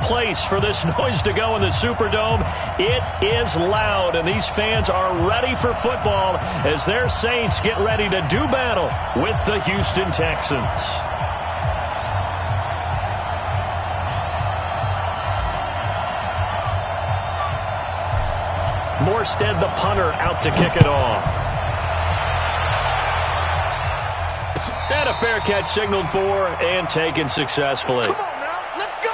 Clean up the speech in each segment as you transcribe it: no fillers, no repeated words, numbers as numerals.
place for this noise to go in the Superdome. It is loud, and these fans are ready for football as their Saints get ready to do battle with the Houston Texans. Morstead, the punter, out to kick it off. And a fair catch signaled for and taken successfully. Come on now, let's go!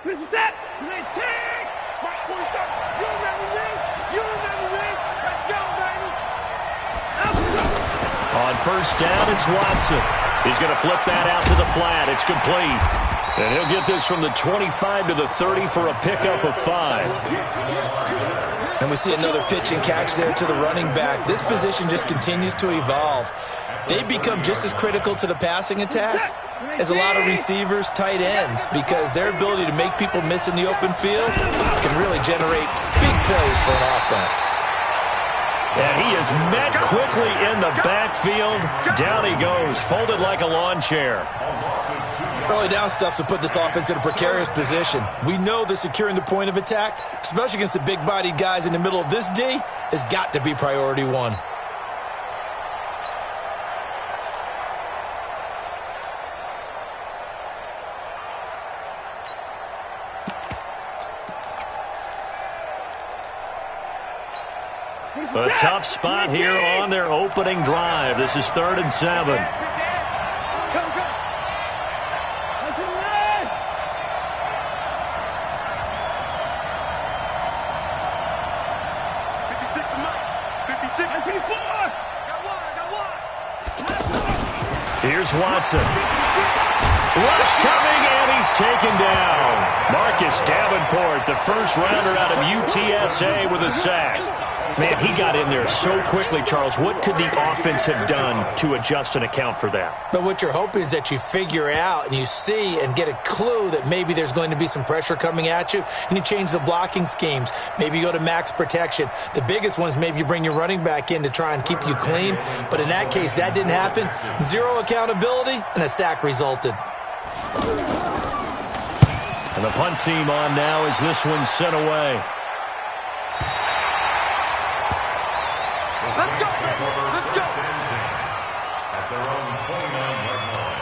This is it! Let's take! Mike, you remember me? You remember me? Let's go, baby! On first down, it's Watson. He's going to flip that out to the flat. It's complete. And he'll get this from the 25 to the 30 for a pickup of 5. And we see another pitch and catch there to the running back. This position just continues to evolve. They become just as critical to the passing attack as a lot of receivers, tight ends, because their ability to make people miss in the open field can really generate big plays for an offense. And he is met quickly in the backfield. Down he goes, folded like a lawn chair. Early down stuff to put this offense in a precarious position. We know that securing the point of attack, especially against the big-bodied guys in the middle of this D, has got to be priority one. A tough spot here on their opening drive. This is 3rd and 7. Here's Watson. Rush coming, and he's taken down. Marcus Davenport, the first rounder out of UTSA, with a sack. Man, he got in there so quickly, Charles. What could the offense have done to adjust and account for that? But what you're hoping is that you figure out and you see and get a clue that maybe there's going to be some pressure coming at you, and you change the blocking schemes. Maybe you go to max protection. The biggest one is maybe you bring your running back in to try and keep you clean. But in that case, that didn't happen. Zero accountability, and a sack resulted. And the punt team on now as this one's sent away. Let's go, baby. Let's go. At their own 29-yard line.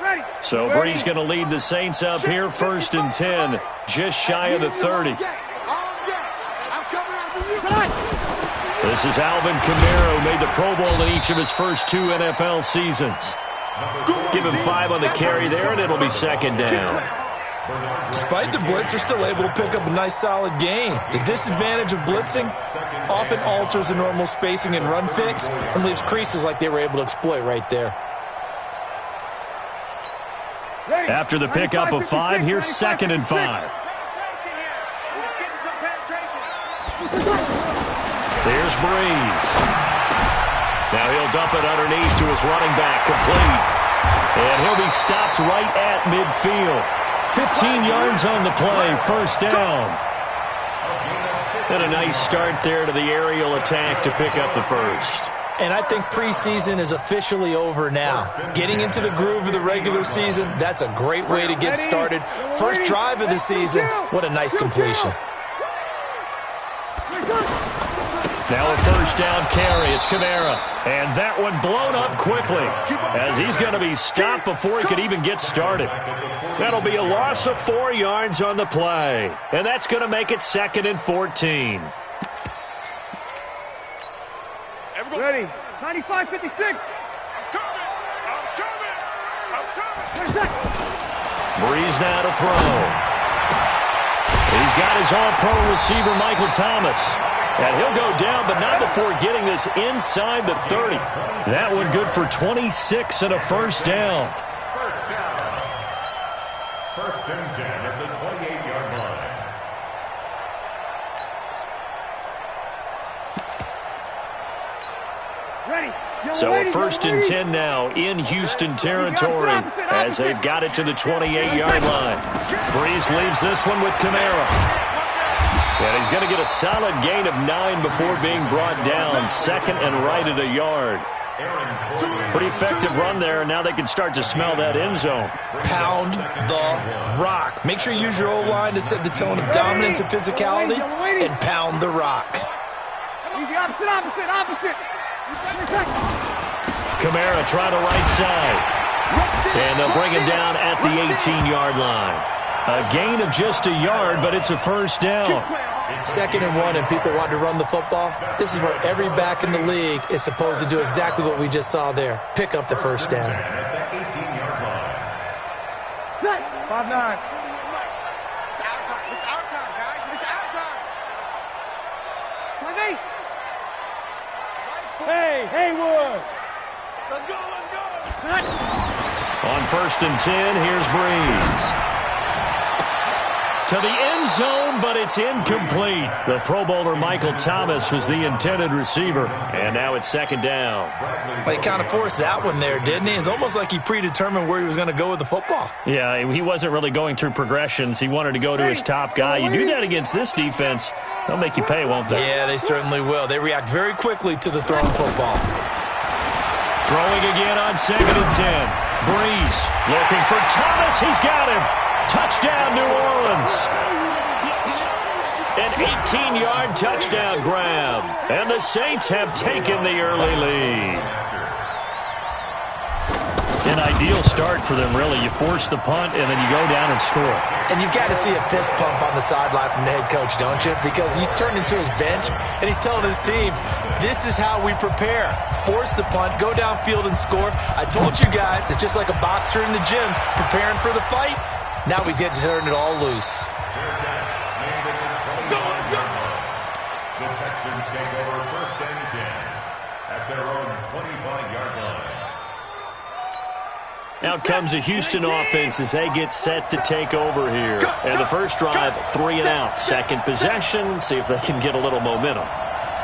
Ready. So Bree's going to lead the Saints up here, 1st and 10, just shy of the 30. I'm coming after you. This is Alvin Kamara, who made the Pro Bowl in each of his first 2 NFL seasons. Give him 5 on the carry there, and it'll be 2nd down. Despite the blitz, they're still able to pick up a nice, solid gain. The disadvantage of blitzing often alters the normal spacing and run fix and leaves creases like they were able to exploit right there. After the pickup of 5, here's 2nd and 5. Penetration here. Let's get some penetration. Here's Breeze. Now he'll dump it underneath to his running back, complete. And he'll be stopped right at midfield. 15 yards on the play, first down. And a nice start there to the aerial attack to pick up the first. And I think preseason is officially over now. Getting into the groove of the regular season, that's a great way to get started. First drive of the season, what a nice completion. Now a first down carry. It's Kamara. And that one blown up quickly as he's going to be stopped before he could even get started. That'll be a loss of 4 yards on the play. And that's going to make it 2nd and 14. Ready. 95-56. I'm coming. Breeze now to throw. He's got his all-pro receiver, Michael Thomas. And he'll go down, but not before getting this inside the 30. That one good for 26 and a first down. First and 10 at the 28-yard line. So a first and 10 now in Houston territory as they've got it to the 28-yard line. Breeze leaves this one with Kamara. And he's going to get a solid gain of 9 before being brought down. 2nd and right at a yard. Pretty effective run there, and now they can start to smell that end zone. Pound the rock. Make sure you use your O-line to set the tone of dominance and physicality, and pound the rock. Easy, opposite. Kamara try the right side. And they'll bring him down at the 18-yard line. A gain of just a yard, but it's a first down. 2nd and 1, and people want to run the football. This is where every back in the league is supposed to do exactly what we just saw there. Pick up the first down. 5-9. It's our time. It's our time, guys. It's our time. 5-8. Hey, Haywood. Let's go. On first and 10, here's Breeze. To the end zone, but it's incomplete. The Pro Bowler Michael Thomas was the intended receiver. And now it's 2nd down. Well, he kind of forced that one there, didn't he? It's almost like he predetermined where he was going to go with the football. Yeah, he wasn't really going through progressions. He wanted to go to his top guy. You do that against this defense, they'll make you pay, won't they? Yeah, they certainly will. They react very quickly to the thrown football. Throwing again on 2nd and 10. Breeze looking for Thomas. He's got him. Touchdown, New Orleans. An 18-yard touchdown grab. And the Saints have taken the early lead. An ideal start for them, really. You force the punt, and then you go down and score. And you've got to see a fist pump on the sideline from the head coach, don't you? Because he's turned into his bench, and he's telling his team, this is how we prepare. Force the punt, go downfield and score. I told you guys, it's just like a boxer in the gym preparing for the fight. Now we get to turn it all loose. The Texans take over first and 10 at their own 25-yard line. Out comes a Houston offense as they get set to take over here. And the first drive, 3 and out. Second possession, see if they can get a little momentum.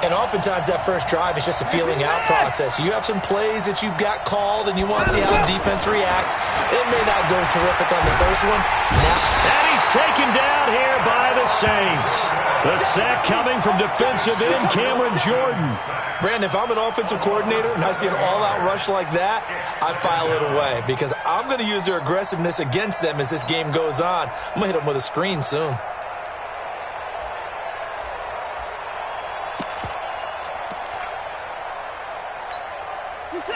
And oftentimes that first drive is just a feeling out process. You have some plays that you've got called and you want to see how the defense reacts. It may not go terrific on the first one. And he's taken down here by the Saints. The sack coming from defensive end Cameron Jordan. Brandon, if I'm an offensive coordinator and I see an all-out rush like that, I file it away because I'm going to use their aggressiveness against them as this game goes on. I'm going to hit them with a screen soon.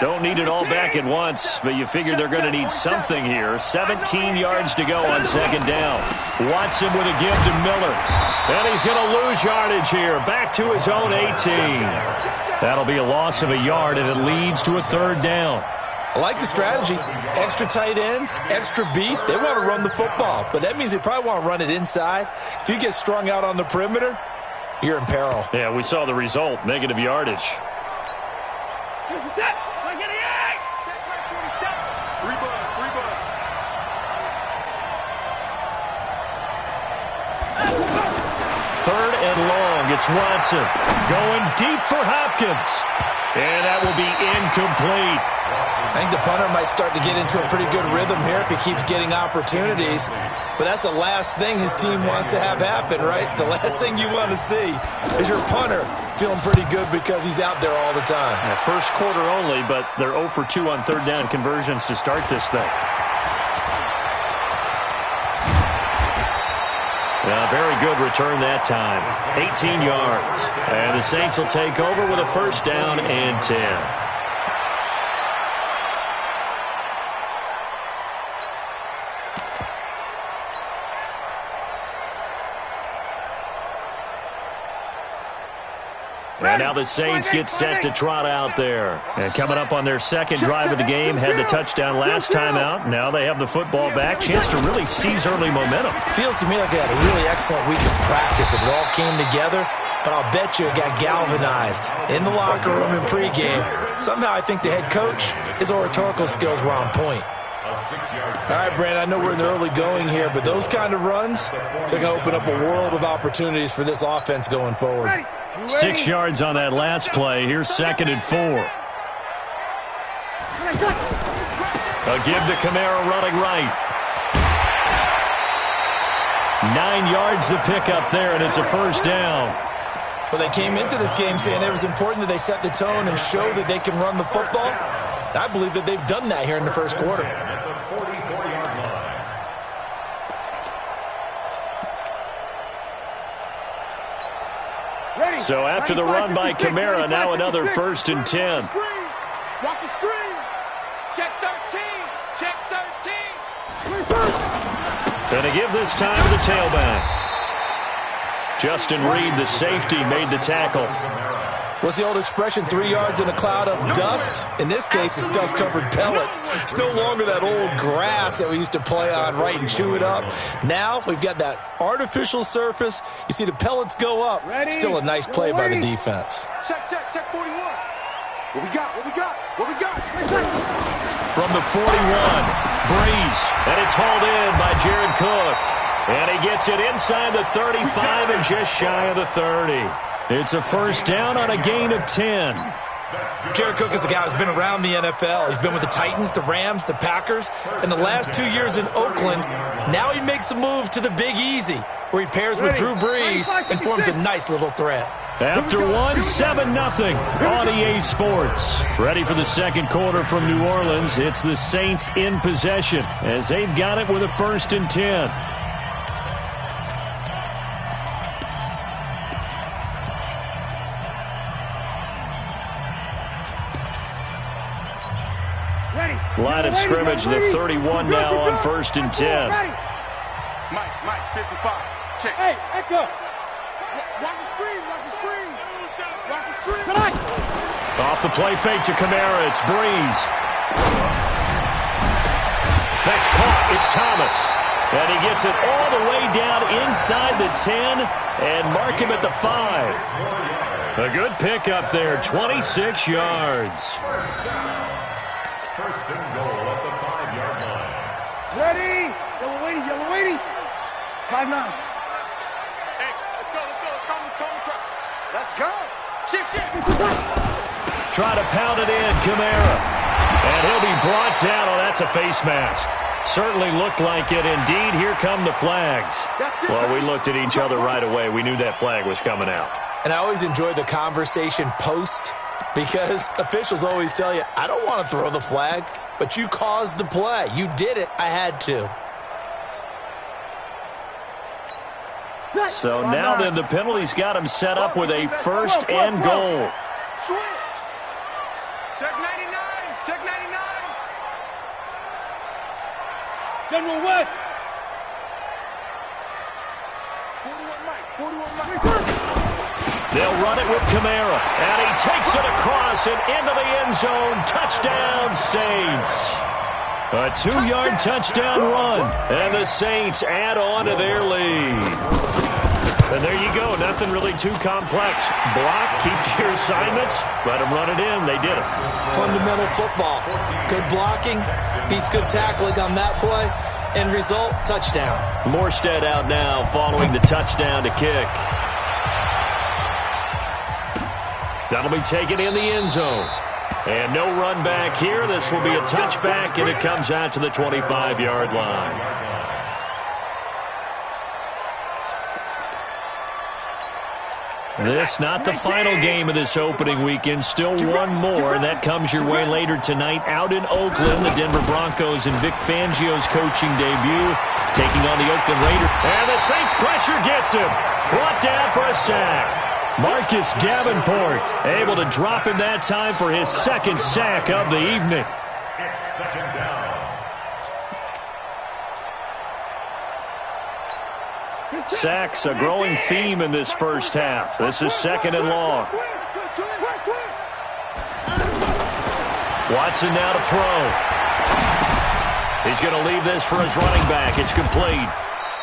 Don't need it all back at once, but you figure they're going to need something here. 17 yards to go on 2nd down. Watson with a give to Miller. And he's going to lose yardage here. Back to his own 18. That'll be a loss of a yard, and it leads to a 3rd down. I like the strategy. Extra tight ends, extra beef. They want to run the football, but that means they probably want to run it inside. If you get strung out on the perimeter, you're in peril. Yeah, we saw the result, negative yardage. It's Watson going deep for Hopkins. And that will be incomplete. I think the punter might start to get into a pretty good rhythm here if he keeps getting opportunities. But that's the last thing his team wants to have happen, right? The last thing you want to see is your punter feeling pretty good because he's out there all the time. Yeah, first quarter only, but they're 0 for 2 on third down conversions to start this thing. Very good return that time. 18 yards. And the Saints will take over with a first down and 10. And now the Saints get set to trot out there. And coming up on their second drive of the game, had the touchdown last time out. Now they have the football back. Chance to really seize early momentum. Feels to me like they had a really excellent week of practice. It all came together, but I'll bet you it got galvanized in the locker room in pregame. Somehow I think the head coach, his oratorical skills were on point. All right, Brandon, I know we're in the early going here, but those kind of runs, they're going to open up a world of opportunities for this offense going forward. 6 yards on that last play. Here's 2nd and 4. A give to Kamara running right. 9 yards the pickup there, and it's a first down. Well, they came into this game saying it was important that they set the tone and show that they can run the football. I believe that they've done that here in the first quarter. So after the run by Kamara, now another 1st and 10. Watch the screen. Check 13. Check 13. Gonna give this time to the tailback. Justin Reed, the safety, made the tackle. What's the old expression, 3 yards in a cloud of dust? In this case, it's dust-covered pellets. It's no longer that old grass that we used to play on, right, and chew it up. Now we've got that artificial surface. You see the pellets go up. Still a nice play by the defense. Check 41. What we got? From the 41, Breeze, and it's hauled in by Jared Cook. And he gets it inside the 35 and just shy of the 30. It's a first down on a gain of 10. Jared Cook is a guy who's been around the NFL. He's been with the Titans, the Rams, the Packers. In the last 2 years in Oakland, now he makes a move to the Big Easy, where he pairs with Drew Brees and forms a nice little threat. After 1, 7-0 on EA Sports. Ready for the second quarter from New Orleans. It's the Saints in possession as they've got it with a 1st and 10. Line of scrimmage, the 31 now on 1st and 10. Mike, 55. Check. Hey, Echo. Watch the screen. Off the play fake to Kamara, it's Breeze. That's caught, it's Thomas. And he gets it all the way down inside the 10 and mark him at the 5. A good pickup there, 26 yards. First and goal at the 5-yard line. Ready? Yellow waiting. 5-9. Hey, let's go. Let's go. Shift. Try to pound it in, Kamara. And he'll be brought down. Oh, that's a face mask. Certainly looked like it. Indeed, here come the flags. Well, we looked at each other right away. We knew that flag was coming out. And I always enjoy the conversation post, because officials always tell you, I don't want to throw the flag, but you caused the play. You did it. I had to. So now then, the penalty's got him set up with a 1st and goal. Switch. Check 99. General West. 41 Mike. They'll run it with Kamara, and he takes it across and into the end zone. Touchdown, Saints. A 2-yard touchdown run, and the Saints add on to their lead. And there you go, nothing really too complex. Block, keep to your assignments, let them run it in. They did it. Fundamental football. Good blocking beats good tackling on that play. End result, touchdown. Morstead out now following the touchdown to kick. That'll be taken in the end zone. And no run back here. This will be a touchback, and it comes out to the 25-yard line. This not the final game of this opening weekend. Still one more, and that comes your way later tonight out in Oakland. The Denver Broncos and Vic Fangio's coaching debut taking on the Oakland Raiders. And the Saints pressure gets him. Brought down for a sack. Marcus Davenport able to drop him that time for his second sack of the evening. It's second down. Sacks a growing theme in this first half. This is second and long. Watson now to throw. He's going to leave this for his running back. It's complete.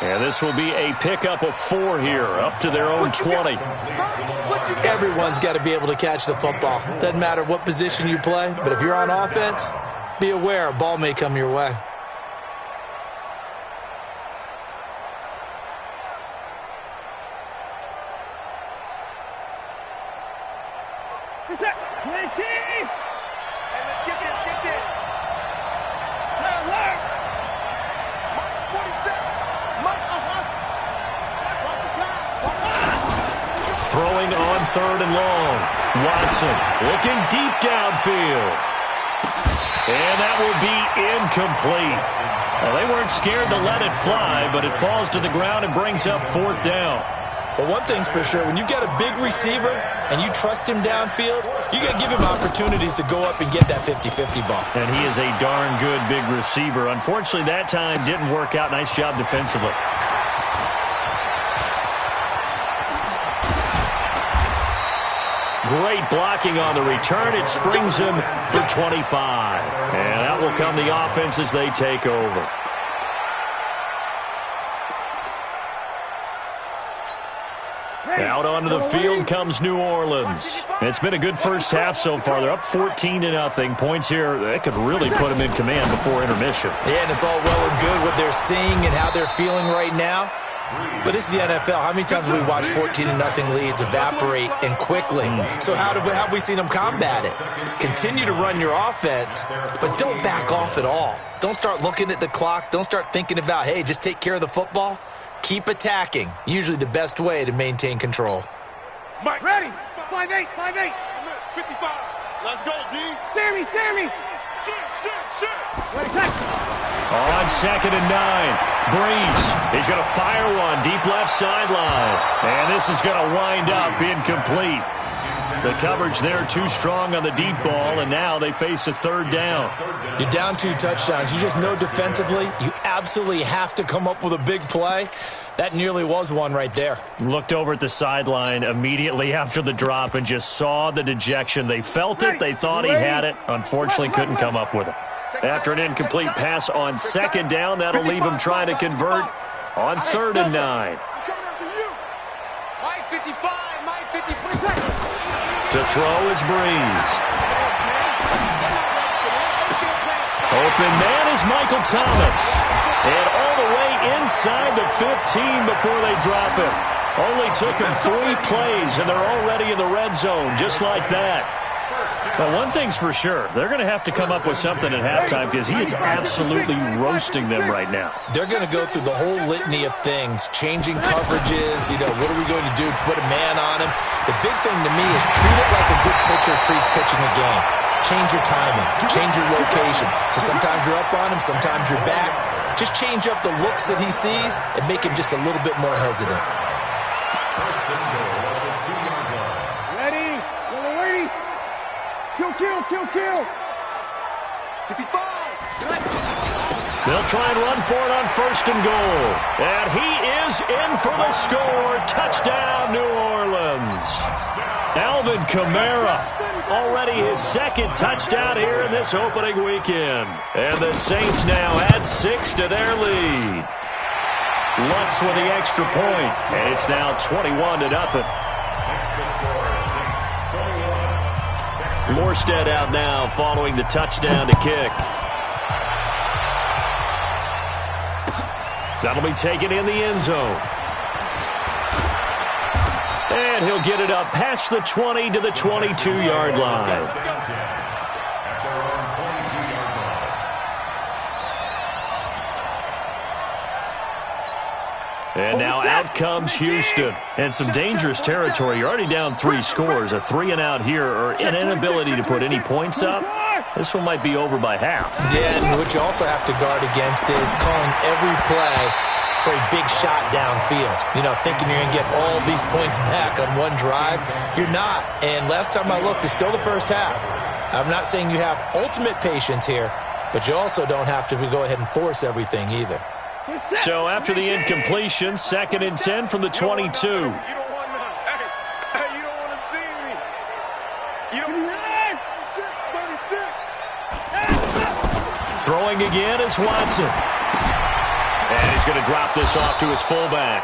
And this will be a pickup of 4 here, up to their own 20. Everyone's got to be able to catch the football. Doesn't matter what position you play, but if you're on offense, be aware a ball may come your way. Throwing on 3rd and long. Watson looking deep downfield. And that will be incomplete. Well, they weren't scared to let it fly, but it falls to the ground and brings up 4th down. But one thing's for sure, when you got a big receiver and you trust him downfield, you got to give him opportunities to go up and get that 50-50 ball. And he is a darn good big receiver. Unfortunately, that time didn't work out. Nice job defensively. Great blocking on the return. It springs him for 25. And that will come the offense as they take over. Out onto the field comes New Orleans. It's been a good first half so far. They're up 14-0. Points here, that could really put them in command before intermission. Yeah, and it's all well and good what they're seeing and how they're feeling right now. But this is the NFL. How many times have we watched 14-0 leads evaporate and quickly? So how have we seen them combat it? Continue to run your offense, but don't back off at all. Don't start looking at the clock. Don't start thinking about, hey, just take care of the football. Keep attacking. Usually the best way to maintain control. Mike, ready. 5-8, 5-8. 55. Let's go, D. Sammy. Shit. On 2nd and 9. Breeze. He's going to fire one deep left sideline. And this is going to wind up incomplete. The coverage there too strong on the deep ball, and now they face a 3rd down. You're down 2 touchdowns. You just know defensively you absolutely have to come up with a big play. That nearly was one right there. Looked over at the sideline immediately after the drop and just saw the dejection. They felt it. They thought he had it. Unfortunately, couldn't come up with it. After an incomplete pass on 2nd down, that'll leave him trying to convert on 3rd and 9. To throw is Breeze. Open man is Michael Thomas. And all the way inside the 15 before they drop it. Only took him 3 plays, and they're already in the red zone, just like that. But one thing's for sure, they're going to have to come up with something at halftime because he is absolutely roasting them right now. They're going to go through the whole litany of things, changing coverages, what are we going to do to put a man on him? The big thing to me is treat it like a good pitcher treats pitching a game. Change your timing, change your location. So sometimes you're up on him, sometimes you're back. Just change up the looks that he sees and make him just a little bit more hesitant. Kill. 55. They'll try and run for it on 1st and goal. And he is in for the score. Touchdown, New Orleans. Alvin Kamara, already his 2nd touchdown here in this opening weekend. And the Saints now add 6 to their lead. Lutz with the extra point. And it's now 21-0. Morstead out now following the touchdown to kick. That'll be taken in the end zone. And he'll get it up past the 20 to the 22-yard line. And now out comes Houston. And some dangerous territory. You're already down 3 scores. A 3-and-out here, or an inability to put any points up. This one might be over by half. Yeah, and what you also have to guard against is calling every play for a big shot downfield. You know, thinking you're going to get all these points back on one drive. You're not. And last time I looked, it's still the first half. I'm not saying you have ultimate patience here, but you also don't have to go ahead and force everything either. So after the incompletion, 2nd and 10 from the 22. You don't want none. Hey, you don't want to see me. You don't want 36. Throwing again is Watson. And he's going to drop this off to his fullback.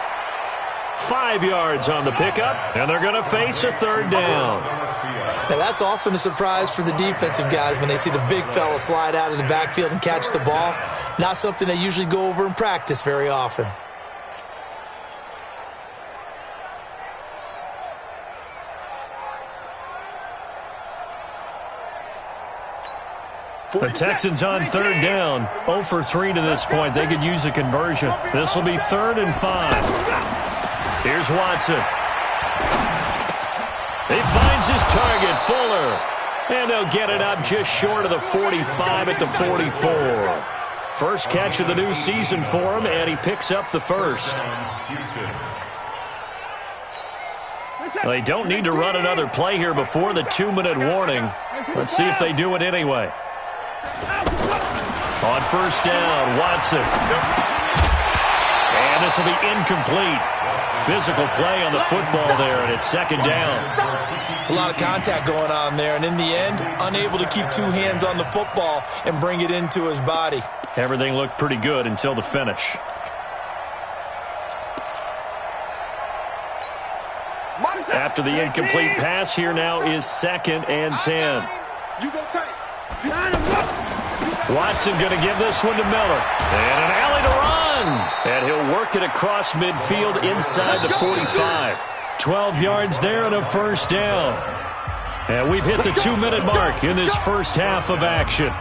5 yards on the pickup, and they're going to face a 3rd down. Now, that's often a surprise for the defensive guys when they see the big fella slide out of the backfield and catch the ball. Not something they usually go over in practice very often. The Texans on 3rd down. 0 for 3 to this point. They could use a conversion. This will be 3rd and 5. Here's Watson. He finds his target, Fuller. And they'll get it up just short of the 45 at the 44. First catch of the new season for him, and he picks up the first. They don't need to run another play here before the 2-minute warning. Let's see if they do it anyway. On 1st down, Watson. And this will be incomplete. Physical play on the football there, and it's 2nd down. It's a lot of contact going on there, and in the end, unable to keep 2 hands on the football and bring it into his body. Everything looked pretty good until the finish. After the incomplete pass, here now is 2nd and 10. Watson going to give this one to Miller. And an alley to run. And he'll work it across midfield inside the 45. 12 yards there and a 1st down. And we've hit the 2-minute mark in this first half of action.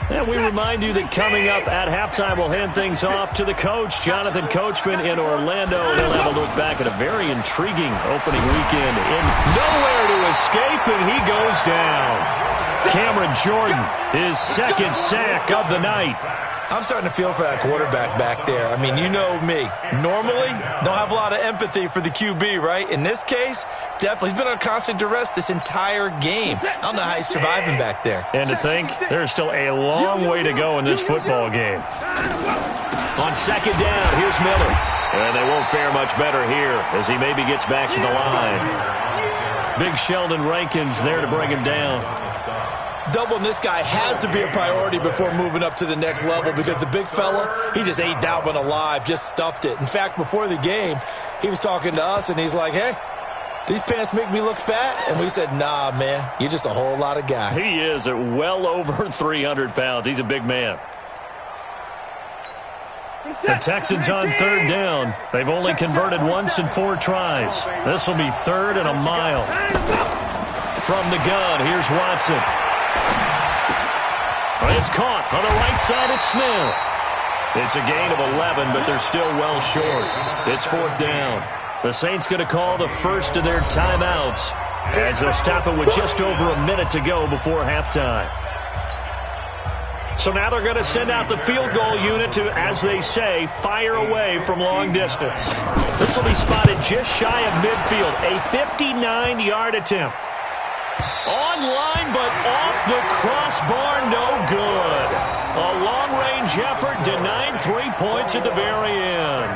And we remind you that coming up at halftime, we'll hand things off to the coach, Jonathan Coachman in Orlando. He'll have a look back at a very intriguing opening weekend. In nowhere to escape, and he goes down. Cameron Jordan, his 2nd sack of the night. I'm starting to feel for that quarterback back there. I mean, you know me. Normally, don't have a lot of empathy for the QB, right? In this case, definitely. He's been on constant duress this entire game. I don't know how he's surviving back there. And to think, there's still a long way to go in this football game. On 2nd down, here's Miller. And they won't fare much better here as he maybe gets back to the line. Big Sheldon Rankins there to bring him down. Doubling this guy has to be a priority before moving up to the next level because the big fella, he just ate that one alive, just stuffed it. In fact, before the game, he was talking to us, and he's like, hey, these pants make me look fat? And we said, nah, man, you're just a whole lot of guy. He is at well over 300 pounds. He's a big man. The Texans on 3rd down. They've only converted once in 4 tries. This will be 3rd and a mile. From the gun, here's Watson. It's caught on the right side at Smith. It's a gain of 11, but they're still well short. It's 4th down. The Saints going to call the first of their timeouts as they'll stop it with just over a minute to go before halftime. So now they're going to send out the field goal unit to, as they say, fire away from long distance. This will be spotted just shy of midfield. A 59-yard attempt. Online, but off the crossbar, no good. A long-range effort denied 3 points at the very end.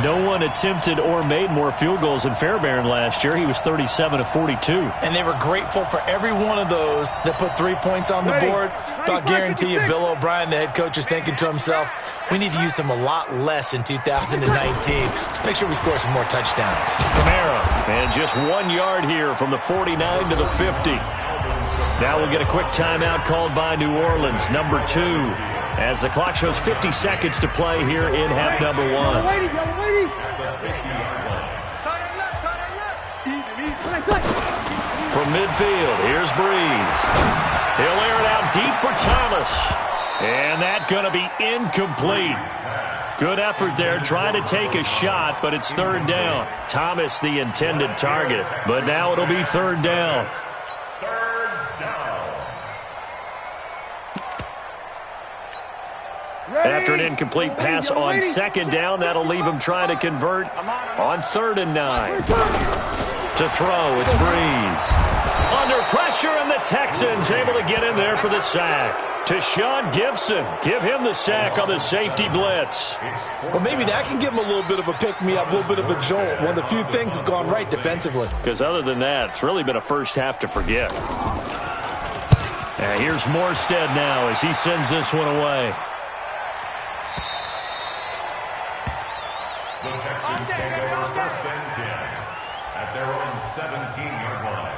No one attempted or made more field goals than Fairbairn last year. He was 37 of 42. And they were grateful for every one of those that put 3 points on the board. But I'll guarantee you, Bill O'Brien, the head coach, is thinking to himself, we need to use them a lot less in 2019. Let's make sure we score some more touchdowns. Kamara, and just 1 yard here from the 49 to the 50. Now we'll get a quick timeout called by New Orleans, number 2. as the clock shows 50 seconds to play here in half number one. From midfield, here's Breeze. He'll air it out deep for Thomas. And that's going to be incomplete. Good effort there, trying to take a shot, but it's third down. Thomas, the intended target, but now it'll be third down. After an incomplete pass on second down, that'll leave him trying to convert on 3rd and 9. To throw, it's Breeze. Under pressure, and the Texans able to get in there for the sack. To Sean Gibson. Give him the sack on the safety blitz. Well, maybe that can give him a little bit of a pick-me-up, a little bit of a jolt. One of the few things that's gone right defensively. Because other than that, it's really been a first half to forget. And here's Morstead now as he sends this one away. The Texans take over 1st and 10 at their own 17-yard line.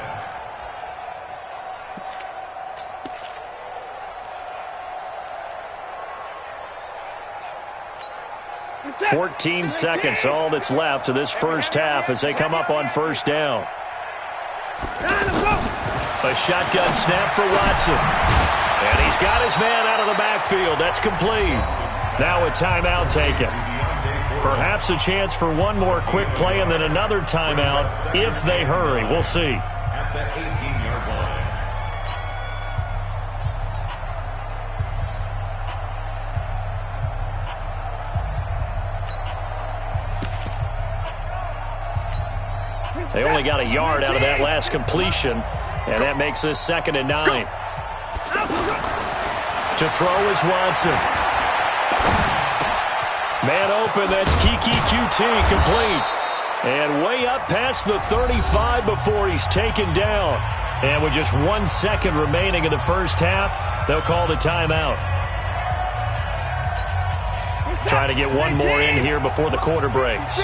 14 seconds, all that's left to this first half as they come up on 1st down. A shotgun snap for Watson. And he's got his man out of the backfield. That's complete. Now a timeout taken. Perhaps a chance for one more quick play and then another timeout if they hurry. We'll see. At the 18-yard line. They only got a yard out of that last completion, and that makes this 2nd and 9. To throw is Watson. Man open, that's Kiki QT, complete. And way up past the 35 before he's taken down. And with just 1 second remaining in the first half, they'll call the timeout. Trying to get one more in here before the quarter breaks.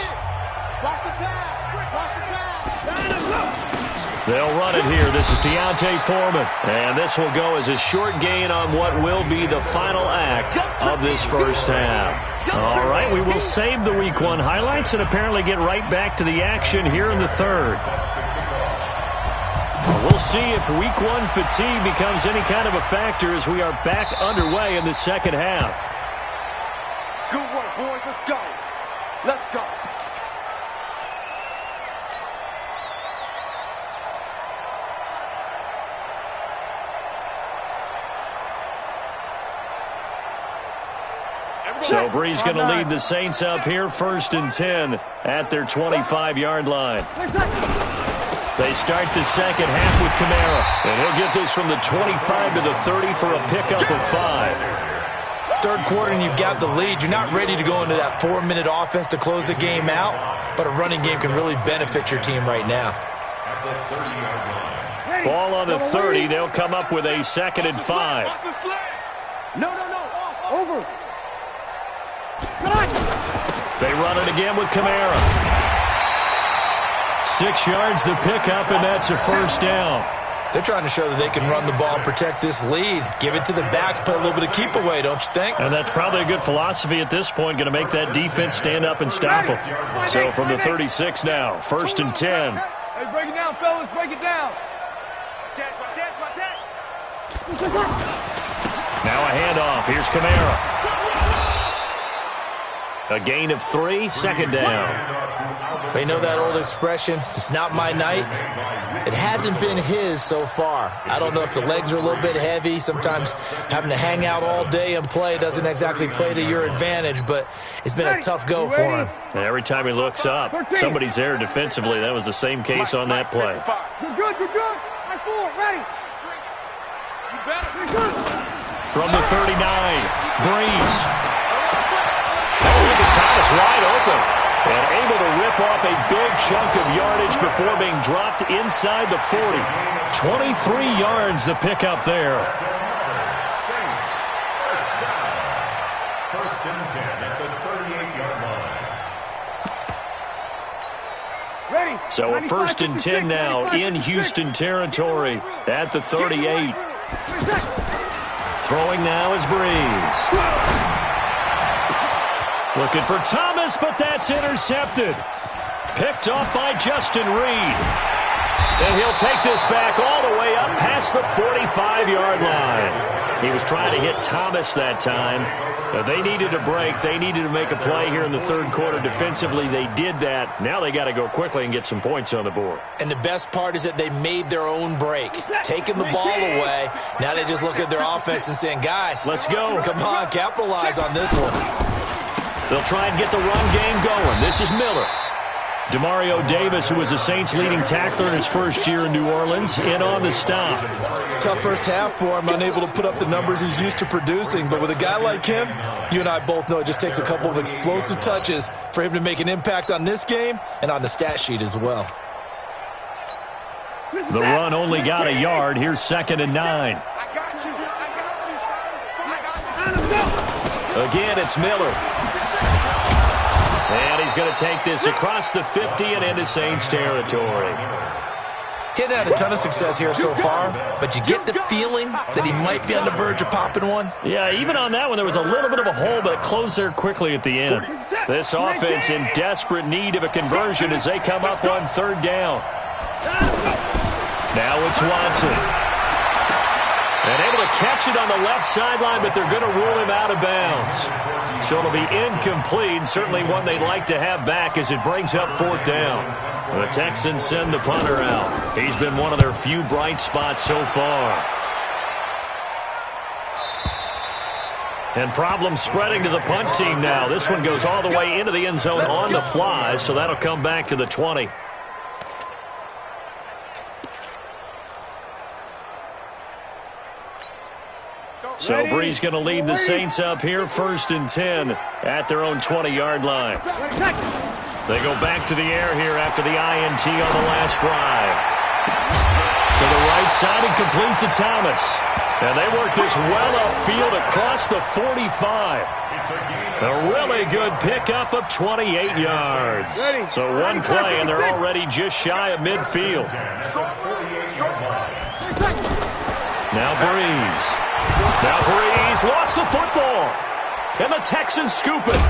They'll run it here. This is Deontay Foreman. And this will go as a short gain on what will be the final act of this first half. All right, we will save the Week 1 highlights and apparently get right back to the action here in the 3rd. We'll see if Week 1 fatigue becomes any kind of a factor as we are back underway in the 2nd half. Good work, boys. Let's go. Let's go. So Breeze going to lead the Saints up here 1st and 10 at their 25-yard line. They start the 2nd half with Kamara. And he'll get this from the 25 to the 30 for a pickup of 5. 3rd quarter and you've got the lead. You're not ready to go into that 4-minute offense to close the game out, but a running game can really benefit your team right now. At the 30-yard line. Ball on the 30. They'll come up with a 2nd and 5. No. Over. They run it again with Kamara. 6 yards the pickup, and that's a 1st down. They're trying to show that they can run the ball and protect this lead. Give it to the backs, play a little bit of keep away, don't you think? And that's probably a good philosophy at this point, going to make that defense stand up and stop them. So from the 36 now, 1st and 10. Hey, break it down, fellas. Break it down. Now a handoff. Here's Kamara. A gain of 3, 2nd down. They know that old expression, it's not my night. It hasn't been his so far. I don't know if the legs are a little bit heavy. Sometimes having to hang out all day and play doesn't exactly play to your advantage, but it's been a tough go for him. And every time he looks up, somebody's there defensively. That was the same case on that play. You're good. High forward, ready. You better. From the 39, Breeze. Thomas wide open and able to rip off a big chunk of yardage before being dropped inside the 40. 23 yards the pickup there. First and 10 at the 38-yard line. Ready. So a 1st and 10 now in Houston territory at the 38. Throwing now is Breeze. Looking for Thomas, but that's intercepted. Picked off by Justin Reed. And he'll take this back all the way up past the 45-yard line. He was trying to hit Thomas that time. They needed a break. They needed to make a play here in the third quarter. Defensively, they did that. Now they got to go quickly and get some points on the board. And the best part is that they made their own break. Taking the ball away. Now they just look at their offense and saying, guys, let's go. Come on, capitalize on this one. They'll try and get the run game going. This is Miller. Demario Davis, who was the Saints' leading tackler in his first year in New Orleans, in on the stop. Tough first half for him, unable to put up the numbers he's used to producing. But with a guy like him, you and I both know it just takes a couple of explosive touches for him to make an impact on this game and on the stat sheet as well. The run only got a yard. Here's 2nd and 9. Again, it's Miller. And he's going to take this across the 50 and into Saints territory. He's had a ton of success here so far, but you get the feeling that he might be on the verge of popping one. Yeah, even on that one, there was a little bit of a hole, but it closed there quickly at the end. This offense in desperate need of a conversion as they come up on 3rd down. Now it's Watson. And able to catch it on the left sideline, but they're going to rule him out of bounds. So it'll be incomplete, certainly one they'd like to have back as it brings up 4th down. The Texans send the punter out. He's been one of their few bright spots so far. And problems spreading to the punt team now. This one goes all the way into the end zone on the fly, so that'll come back to the 20. So Breeze going to lead the Saints up here, 1st and 10 at their own 20-yard line. They go back to the air here after the INT on the last drive. To the right side and complete to Thomas. And they work this well upfield across the 45. A really good pickup of 28 yards. So one play and they're already just shy of midfield. Now Breeze. Now Breeze lost the football. And the Texans scoop it.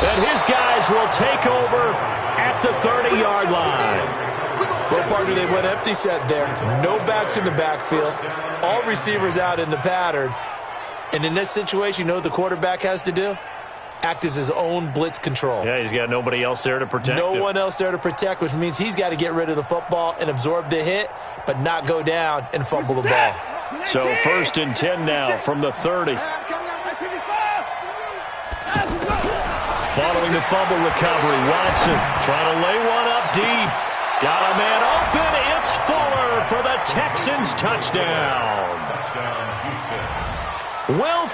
And his guys will take over at the 30-yard line. Well, partner, they went empty set there. No backs in the backfield. All receivers out in the pattern. And in this situation, you know what the quarterback has to do? Act as his own blitz control. Yeah, he's got nobody else there to protect him. No one else there to protect, which means he's got to get rid of the football and absorb the hit, but not go down and fumble the ball. So 1st and 10 now from the 30. Following the fumble recovery, Watson trying to lay one up deep. Got a man open. It's Fuller for the Texans touchdown. Well,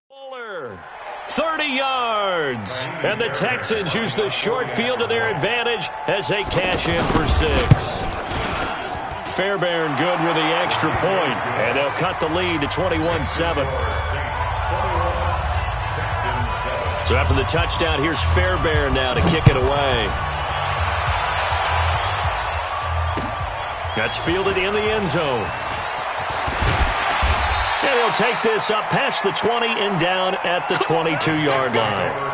Fuller, 30 yards. And the Texans use the short field to their advantage as they cash in for 6. Fairbairn good with the extra point, and they'll cut the lead to 21-7. So after the touchdown, here's Fairbairn now to kick it away. That's fielded in the end zone. And he'll take this up past the 20 and down at the 22-yard line.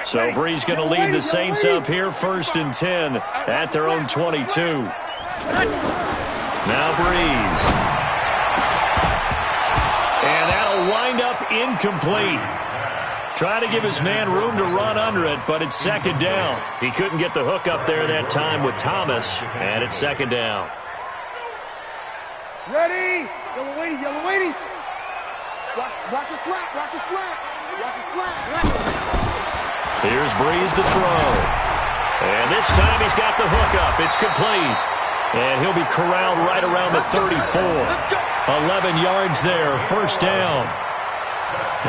So Breeze going to lead the Saints up here, 1st and 10 at their own 22. Now Breeze. And that'll wind up incomplete. Trying to give his man room to run under it, but it's 2nd down. He couldn't get the hook up there that time with Thomas, and it's 2nd down. Ready? Yellow waiting, yellow waiting. Watch a slap, watch a slap. Watch a slap. Here's Breeze to throw. And this time he's got the hook up. It's complete. And he'll be corralled right around the 34. 11 yards there, 1st down.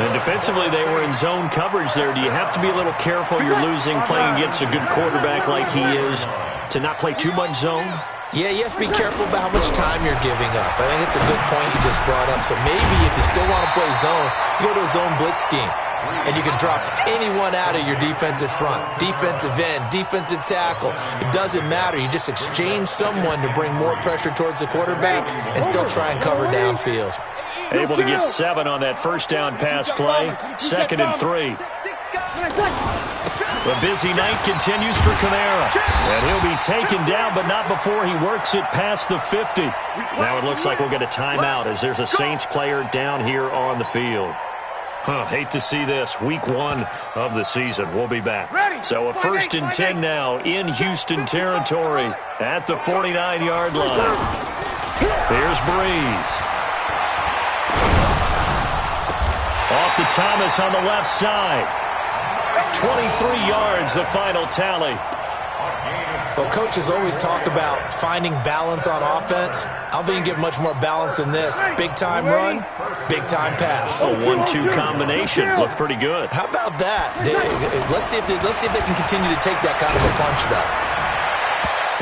And defensively, they were in zone coverage there. Do you have to be a little careful? You're losing playing against a good quarterback like he is to not play too much zone? Yeah, you have to be careful about how much time you're giving up. I think it's a good point you just brought up. So maybe if you still want to play zone, you go to a zone blitz scheme. And you can drop anyone out of your defensive front. Defensive end, defensive tackle. It doesn't matter. You just exchange someone to bring more pressure towards the quarterback and still try and cover downfield. Able to get 7 on that first down pass play. 2nd and 3. The busy night continues for Kamara. And he'll be taken down, but not before he works it past the 50. Now it looks like we'll get a timeout as there's a Saints player down here on the field. Hate to see this. Week 1 of the season. We'll be back. So a 1st and 10 now in Houston territory at the 49-yard line. Here's Breeze. Off to Thomas on the left side. 23 yards, the final tally. Well, coaches always talk about finding balance on offense. I don't think you get much more balance than this. Big-time run, big-time pass. A 1-2 combination. Looked pretty good. How about that? Let's see if they can continue to take that kind of a punch, though.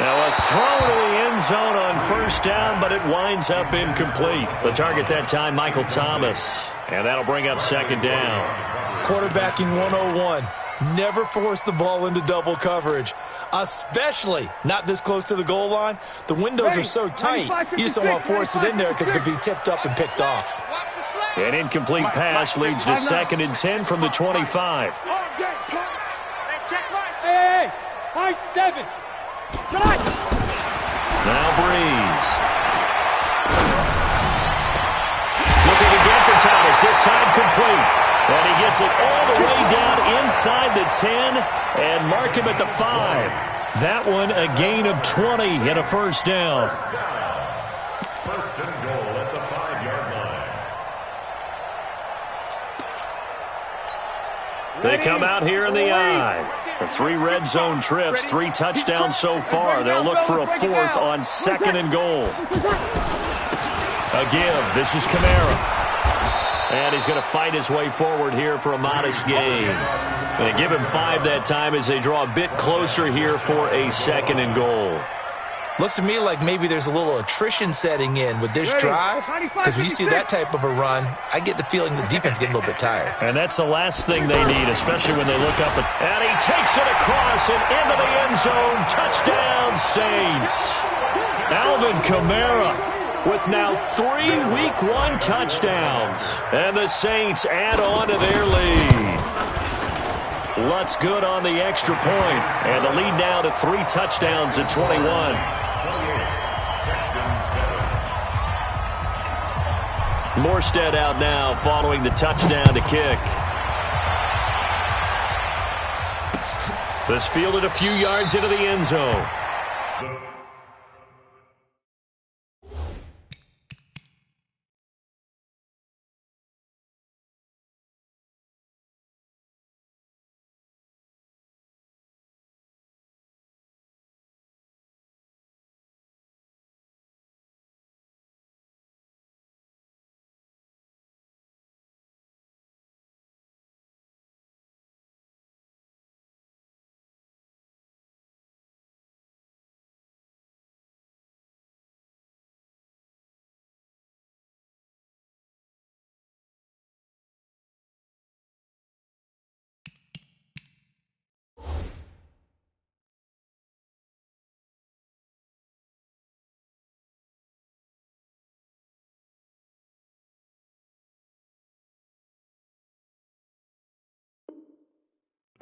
Now a throw to the end zone on first down, but it winds up incomplete. The target that time, Michael Thomas. And that'll bring up 2nd down. Quarterbacking 101. Never force the ball into double coverage, especially not this close to the goal line. The windows are so tight, you just don't want to force it in there because it could be tipped up and picked off. An incomplete pass leads to 2nd and 10 from the 25. Hey, 5-7. Now Breeze. Looking again for Thomas, this time complete. And he gets it all the way down inside the 10 and mark him at the 5. That one a gain of 20 and a first down. 1st and goal at the 5-yard line. They come out here in the eye. The 3 red zone trips, 3 touchdowns so far. They'll look for a 4th on 2nd and goal. A give. This is Kamara. And he's going to fight his way forward here for a modest gain. Going to give him 5 that time as they draw a bit closer here for a 2nd and goal. Looks to me like maybe there's a little attrition setting in with this drive, because when you see that type of a run, I get the feeling the defense getting a little bit tired. And that's the last thing they need, especially when they look up. And he takes it across and into the end zone. Touchdown, Saints. Alvin Kamara with now 3 Week 1 touchdowns. And the Saints add on to their lead. Lutz good on the extra point. And the lead now to 3 touchdowns at 21. Morstead out now following the touchdown to kick. This fielded a few yards into the end zone.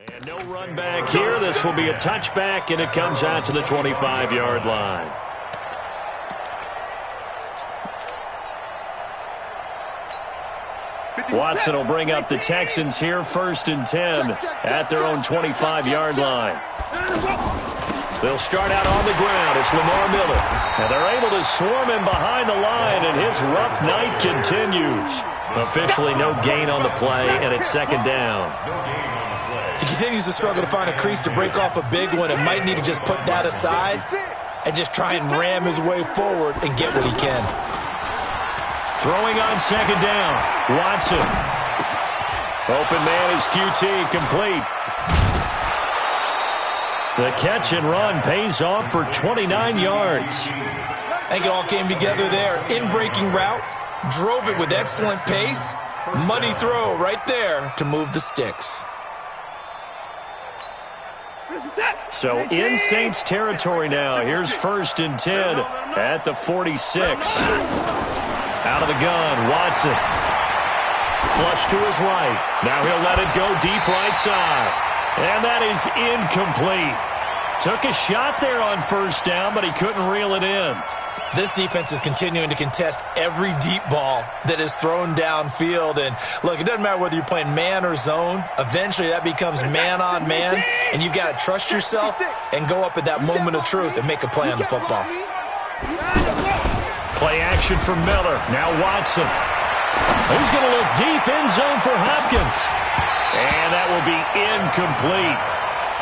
And no run back here. This will be a touchback, and it comes out to the 25-yard line. Watson will bring up the Texans here, 1st and 10 at their own 25-yard line. They'll start out on the ground. It's Lamar Miller. And they're able to swarm him behind the line, and his rough night continues. Officially no gain on the play, and it's 2nd down. He continues to struggle to find a crease to break off a big one and might need to just put that aside and just try and ram his way forward and get what he can. Throwing on 2nd down. Watson. Open man is QT, complete. The catch and run pays off for 29 yards. I think it all came together there. In-breaking route, drove it with excellent pace. Money throw right there to move the sticks. So in Saints territory now. Here's 1st and 10 at the 46. Out of the gun, Watson. Flush to his right. Now he'll let it go deep right side. And that is incomplete. Took a shot there on 1st down, but he couldn't reel it in. This defense is continuing to contest every deep ball that is thrown downfield. And, look, it doesn't matter whether you're playing man or zone. Eventually, that becomes man on man, and you've got to trust yourself and go up at that moment of truth and make a play on the football. Play action for Miller. Now Watson. Who's going to look deep in zone for Hopkins? And that will be incomplete.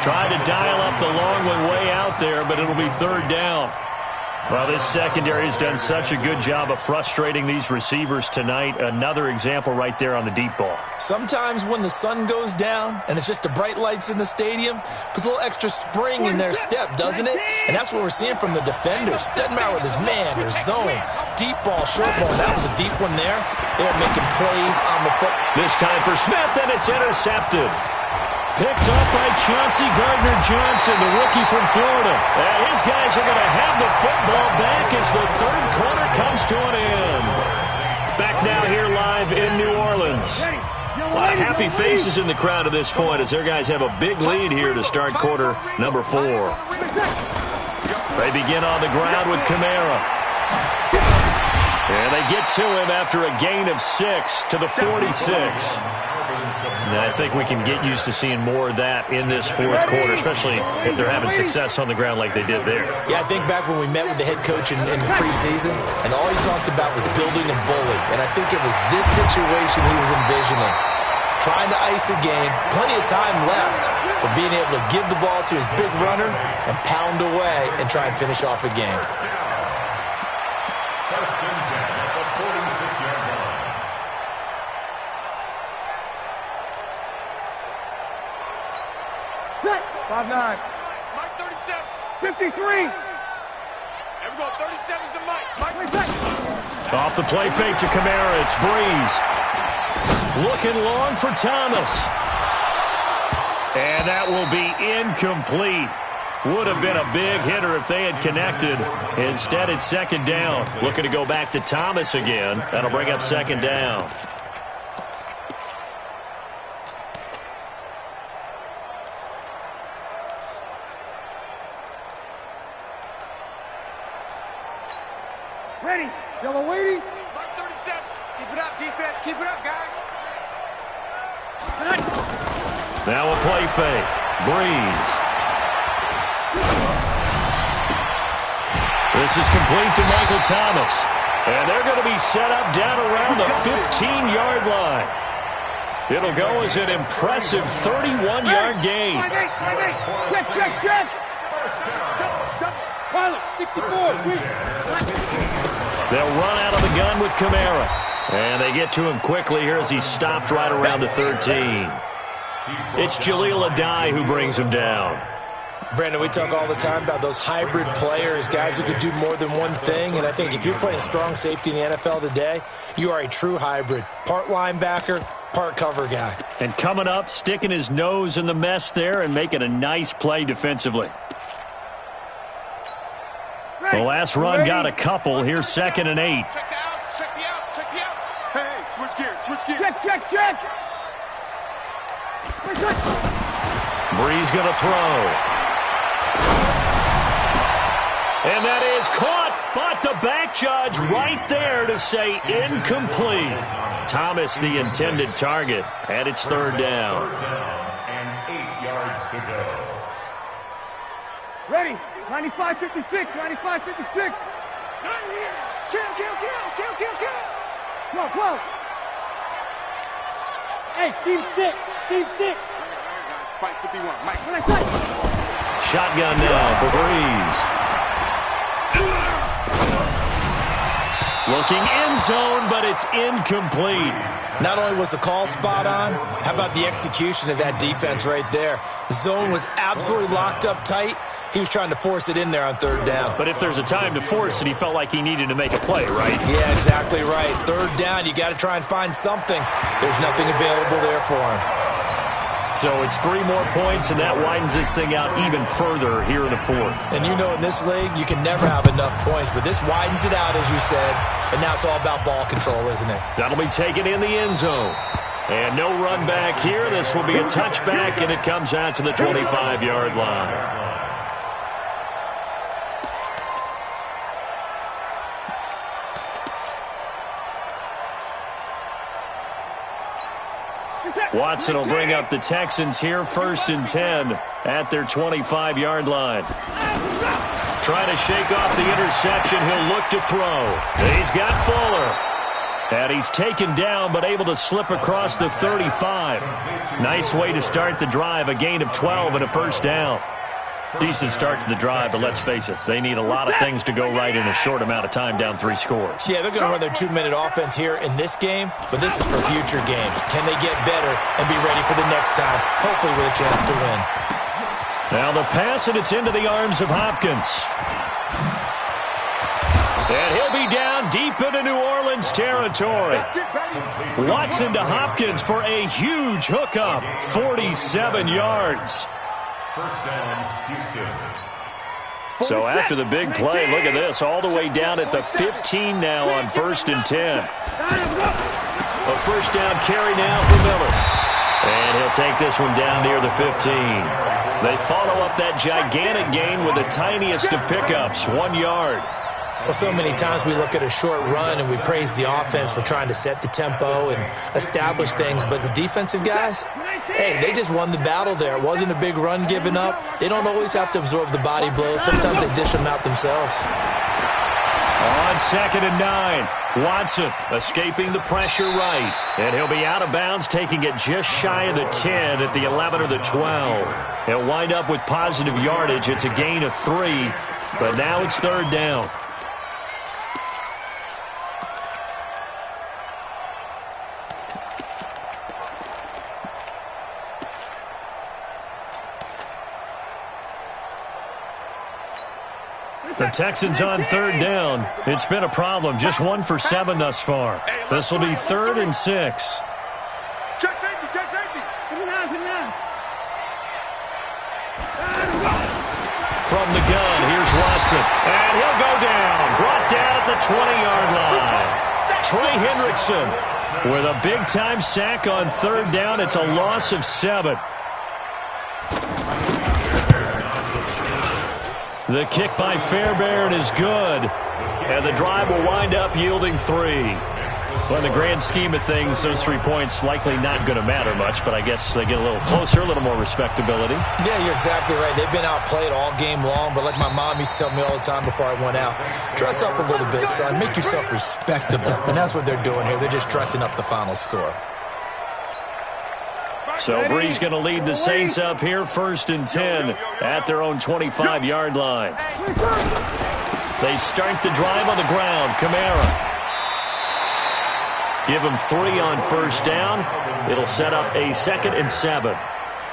Tried to dial up the long one way out there, but it'll be 3rd down. Well, this secondary has done such a good job of frustrating these receivers tonight. Another example right there on the deep ball. Sometimes when the sun goes down and it's just the bright lights in the stadium, puts a little extra spring in their step, doesn't it? And that's what we're seeing from the defenders. Doesn't matter whether it's man or zone, deep ball, short ball. That was a deep one there. They're making plays on the foot. This time for Smith, and it's intercepted. Picked up by Chauncey Gardner-Johnson, the rookie from Florida. And his guys are going to have the football back as the 3rd quarter comes to an end. Back now here live in New Orleans. A lot of happy faces in the crowd at this point as their guys have a big lead here to start quarter number 4. They begin on the ground with Kamara. And they get to him after a gain of 6 to the 46. And I think we can get used to seeing more of that in this 4th quarter, especially if they're having success on the ground like they did there. Yeah, I think back when we met with the head coach in the preseason, and all he talked about was building a bully. And I think it was this situation he was envisioning. Trying to ice a game, plenty of time left, but being able to give the ball to his big runner and pound away and try and finish off a game. 1st and 10 at the 46-yard line. 5'9". Mike 37. 53. There we go. 37 is the Mike. Mike. Off the play fake to Kamara. It's Breeze. Looking long for Thomas. And that will be incomplete. Would have been a big hitter if they had connected. Instead, it's 2nd down. Looking to go back to Thomas again. That'll bring up 2nd down. Ready. Yellow waiting. Mark 37. Keep it up, defense. Keep it up, guys. Now a play fake. Breeze. This is complete to Michael Thomas. And they're going to be set up down around the 15-yard line. It'll go as an impressive 31-yard gain. Check. Pilot, 64. They'll run out of the gun with Kamara. And they get to him quickly here as he stopped right around the 13. It's Jaleel Adai who brings him down. Brandon, we talk all the time about those hybrid players, guys who could do more than one thing. And I think if you're playing strong safety in the NFL today, you are a true hybrid. Part linebacker, part cover guy. And coming up, sticking his nose in the mess there and making a nice play defensively. The last run got a couple. Here's 2nd and 8. Check the outs. Check the outs. Hey, switch gears. Check. Breeze going to throw. And that is caught, but the back judge right there to say incomplete. Thomas, the intended target, and it's 3rd down. 3rd down and 8 yards to go. Ready. 95-56. 95-56. Kill. 12. Hey, Steve 6. Fight 51. Mike. Shotgun now for Breeze. Looking end zone, but it's incomplete. Not only was the call spot on, how about the execution of that defense right there? The zone was absolutely locked up tight. He was trying to force it in there on third down. But if there's a time to force it, he felt like he needed to make a play, right? Yeah, exactly right. Third down, you got to try and find something. There's nothing available there for him. So it's 3 more points, and that widens this thing out even further here in the fourth. And you know in this league, you can never have enough points, but this widens it out, as you said, and now it's all about ball control, isn't it? That'll be taken in the end zone. And no run back here. This will be a touchback, and it comes out to the 25-yard line. Watson will bring up the Texans here, 1st and 10 at their 25-yard line. Trying to shake off the interception. He'll look to throw. He's got Fuller. And he's taken down, but able to slip across the 35. Nice way to start the drive, a gain of 12 and a first down. Decent start to the drive, but let's face it, they need a lot of things to go right in a short amount of time, down 3 scores. Yeah, they're going to run their 2-minute offense here in this game, but this is for future games. Can they get better and be ready for the next time, hopefully with a chance to win? Now the pass, and it's into the arms of Hopkins. And he'll be down deep into New Orleans territory. Watson to Hopkins for a huge hookup, 47 yards. First down, Houston. So after the big play, look at this, all the way down at the 15 now on 1st and 10. A first down carry now for Miller. And he'll take this one down near the 15. They follow up that gigantic gain with the tiniest of pickups, 1 yard. Well, so many times we look at a short run and we praise the offense for trying to set the tempo and establish things, but the defensive guys, hey, they just won the battle there. It wasn't a big run given up. They don't always have to absorb the body blows. Sometimes they dish them out themselves. On 2nd and 9, Watson escaping the pressure right, and he'll be out of bounds, taking it just shy of the 10 at the 11 or the 12. He'll wind up with positive yardage. It's a gain of 3, but now it's 3rd down. The Texans on 3rd down. It's been a problem. Just 1 for 7 thus far. This will be 3rd and 6. Check safety, check safety. Come on. From the gun, here's Watson. And he'll go down. Brought down at the 20-yard line. Trey Hendrickson with a big-time sack on 3rd down. It's a loss of 7. The kick by Fairbairn is good, and the drive will wind up yielding 3. Well, in the grand scheme of things, those 3 points likely not going to matter much, but I guess they get a little closer, a little more respectability. Yeah, you're exactly right. They've been outplayed all game long, but like my mom used to tell me all the time before I went out, dress up a little bit, son. Make yourself respectable. And that's what they're doing here. They're just dressing up the final score. So Bree's going to lead the Saints up here, 1st and 10 at their own 25-yard line. They start the drive on the ground. Kamara. Give them 3 on 1st down. It'll set up a 2nd and 7.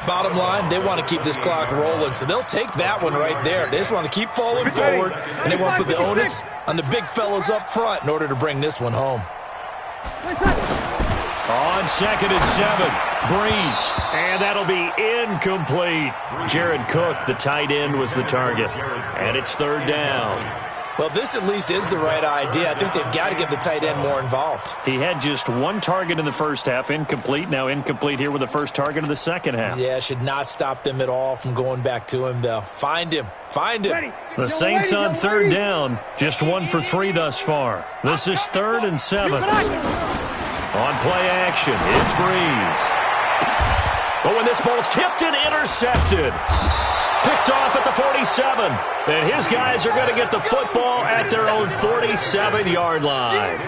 Bottom line, they want to keep this clock rolling, so they'll take that one right there. They just want to keep falling forward, and they want to put the onus on the big fellas up front in order to bring this one home. On 2nd and 7, Breeze, and that'll be incomplete. Jared Cook, the tight end, was the target, and it's 3rd down. Well, this at least is the right idea. I think they've got to get the tight end more involved. He had just 1 target in the first half, incomplete. Now incomplete here with the first target of the second half. Yeah, should not stop them at all from going back to him, though. Find him. Find him. The Saints on 3rd down, just 1 for 3 thus far. This is 3rd and 7. On play action, it's Breeze. But when this ball's tipped and intercepted. Picked off at the 47. And his guys are going to get the football at their own 47-yard line.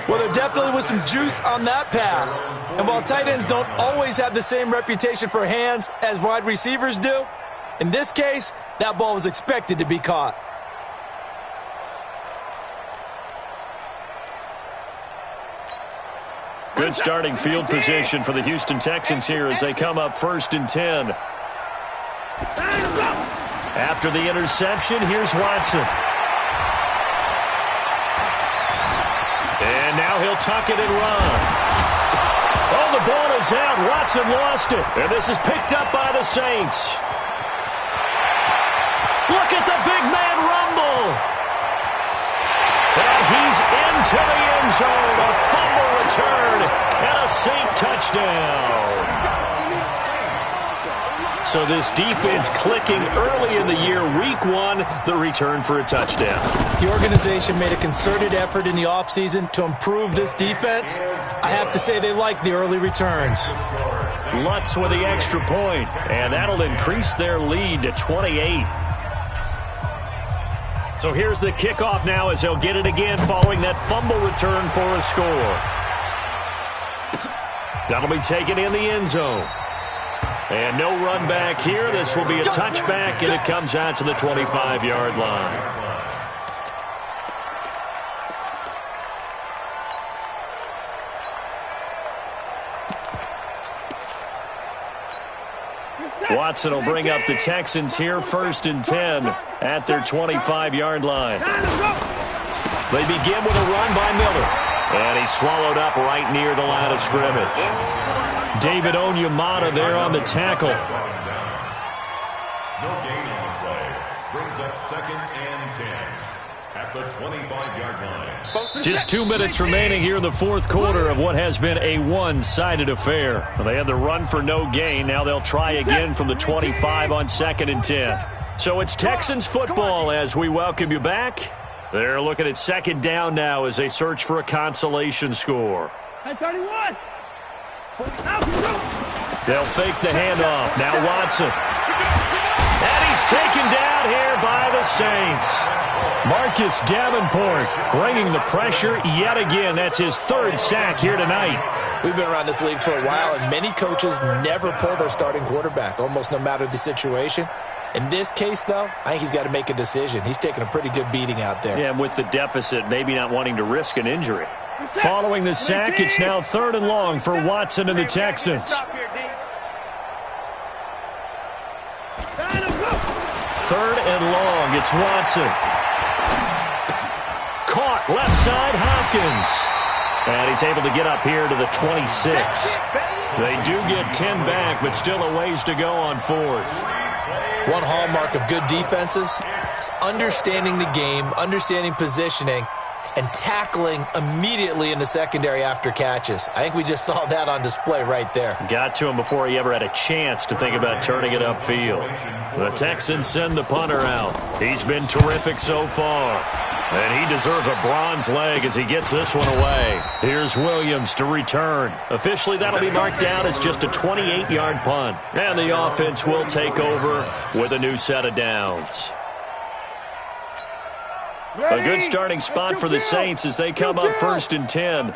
Well, there definitely was some juice on that pass. And while tight ends don't always have the same reputation for hands as wide receivers do, in this case, that ball was expected to be caught. Good starting field position for the Houston Texans here as they come up 1st and 10. After the interception, here's Watson. And now he'll tuck it and run. Oh, the ball is out. Watson lost it. And this is picked up by the Saints. Look at the big man rumble. And he's into the end zone. A fumble return and a Saint touchdown. So this defense clicking early in the year. Week 1, the return for a touchdown. The organization made a concerted effort in the offseason to improve this defense. I have to say they like the early returns. Lutz with the extra point, and that'll increase their lead to 28. So here's the kickoff now as they'll get it again following that fumble return for a score. That'll be taken in the end zone. And no run back here. This will be a touchback, and it comes out to the 25-yard line. Watson will bring up the Texans here 1st and 10 at their 25-yard line. They begin with a run by Miller. And he's swallowed up right near the line of scrimmage. David Onyemata there on the tackle. No gain on the play. Brings up 2nd and 10 at the 25-yard line. Just 2 minutes remaining here in the 4th quarter of what has been a one-sided affair. They had the run for no gain. Now they'll try again from the 25 on 2nd and 10. So it's Texans football as we welcome you back. They're looking at 2nd down now as they search for a consolation score. 31. They'll fake the handoff. Now Watson. And he's taken down here by the Saints. Marcus Davenport bringing the pressure yet again. That's his 3rd sack here tonight. We've been around this league for a while, and many coaches never pull their starting quarterback, almost no matter the situation. In this case, though, I think he's got to make a decision. He's taking a pretty good beating out there. Yeah, with the deficit, maybe not wanting to risk an injury. Following the sack, it's now 3rd and long for Watson and the Texans. 3rd and long, it's Watson. Caught left side, Hopkins. And he's able to get up here to the 26. They do get 10 back, but still a ways to go on 4th. One hallmark of good defenses is understanding the game, understanding positioning, and tackling immediately in the secondary after catches. I think we just saw that on display right there. Got to him before he ever had a chance to think about turning it upfield. The Texans send the punter out. He's been terrific so far. And he deserves a bronze leg as he gets this one away. Here's Williams to return. Officially, that'll be marked down as just a 28-yard punt. And the offense will take over with a new set of downs. A good starting spot for the Saints as they come up 1st and 10.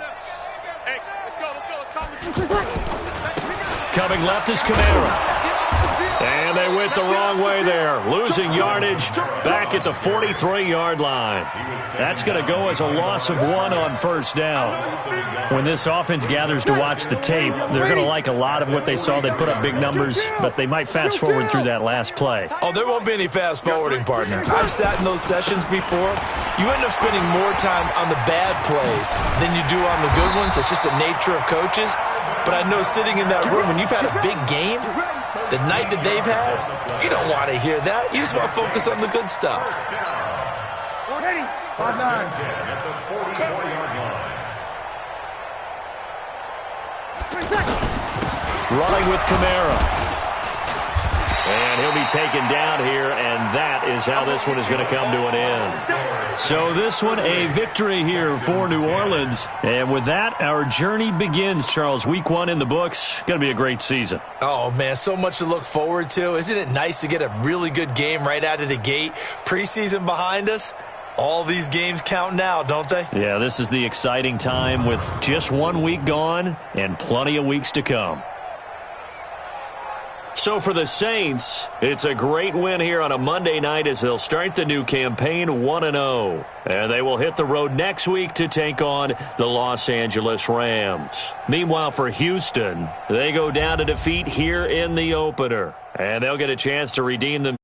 Coming left is Kamara. And they went the wrong way there. Losing yardage back at the 43-yard line. That's going to go as a loss of 1 on 1st down. When this offense gathers to watch the tape, they're going to like a lot of what they saw. They put up big numbers, but they might fast forward through that last play. Oh, there won't be any fast forwarding, partner. I've sat in those sessions before. You end up spending more time on the bad plays than you do on the good ones. It's just the nature of coaches. But I know sitting in that room, when you've had a big game, the night that they've had, you don't want to hear that. You just want to focus on the good stuff. Running with Kamara. And he'll be taken down here, and that is how this one is going to come to an end. So this one, a victory here for New Orleans. And with that, our journey begins, Charles. Week 1 in the books. Going to be a great season. Oh, man, so much to look forward to. Isn't it nice to get a really good game right out of the gate? Preseason behind us. All these games count now, don't they? Yeah, this is the exciting time with just 1 week gone and plenty of weeks to come. So for the Saints, it's a great win here on a Monday night as they'll start the new campaign 1-0. And they will hit the road next week to take on the Los Angeles Rams. Meanwhile, for Houston, they go down to defeat here in the opener. And they'll get a chance to redeem them.